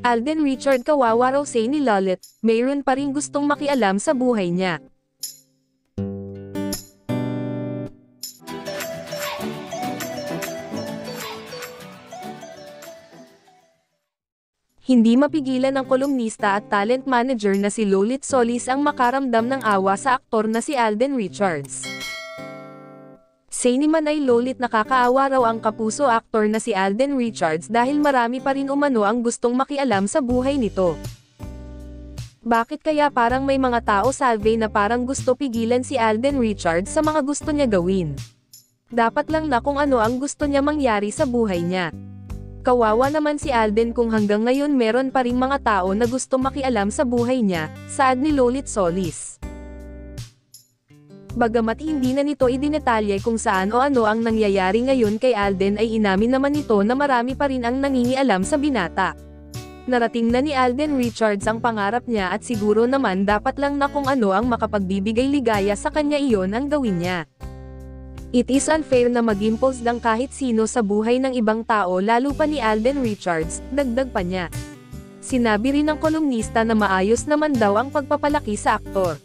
Alden Richard kawawa raw say ni Lolit, mayroon pa rin gustong makialam sa buhay niya. Hindi mapigilan ng kolumnista at talent manager na si Lolit Solis ang makaramdam ng awa sa aktor na si Alden Richards. Say ni Manay Lolit nakakaawa raw ang kapuso aktor na si Alden Richards dahil marami pa rin umano ang gustong makialam sa buhay nito. Bakit kaya parang may mga tao salve na parang gusto pigilan si Alden Richards sa mga gusto niya gawin? Dapat lang na kung ano ang gusto niya mangyari sa buhay niya. Kawawa naman si Alden kung hanggang ngayon meron pa ring mga tao na gusto makialam sa buhay niya, saad ni Lolit Solis. Bagamat hindi na nito idinetalye kung saan o ano ang nangyayari ngayon kay Alden ay inamin naman nito na marami pa rin ang nangingialam sa binata. Narating na ni Alden Richards ang pangarap niya at siguro naman dapat lang na kung ano ang makapagbibigay ligaya sa kanya iyon ang gawin niya. It is unfair na mag-impose lang kahit sino sa buhay ng ibang tao lalo pa ni Alden Richards, dagdag pa niya. Sinabi rin ng kolumnista na maayos naman daw ang pagpapalaki sa aktor.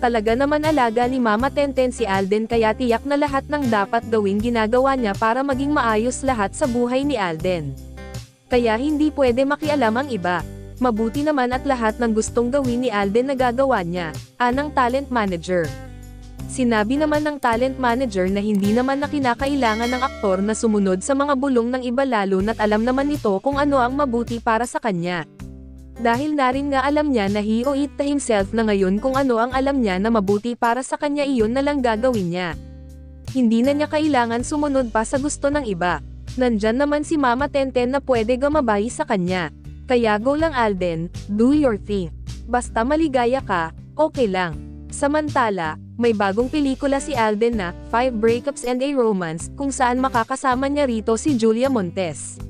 Talaga naman alaga ni Mama Tenten si Alden kaya tiyak na lahat ng dapat gawin ginagawa niya para maging maayos lahat sa buhay ni Alden. Kaya hindi pwede makialam ang iba. Mabuti naman at lahat ng gustong gawin ni Alden nagagawa niya, anang talent manager. Sinabi naman ng talent manager na hindi naman na kinakailangan ng aktor na sumunod sa mga bulong ng iba lalo na't alam naman nito kung ano ang mabuti para sa kanya. Dahil na rin nga alam niya na he or it himself na ngayon kung ano ang alam niya na mabuti para sa kanya iyon na lang gagawin niya. Hindi na niya kailangan sumunod pa sa gusto ng iba. Nandyan naman si Mama Tenten na pwede gumabay sa kanya. Kaya go lang Alden, do your thing. Basta maligaya ka, okay lang. Samantala, may bagong pelikula si Alden na, 5 Breakups and a Romance, kung saan makakasama niya rito si Julia Montes.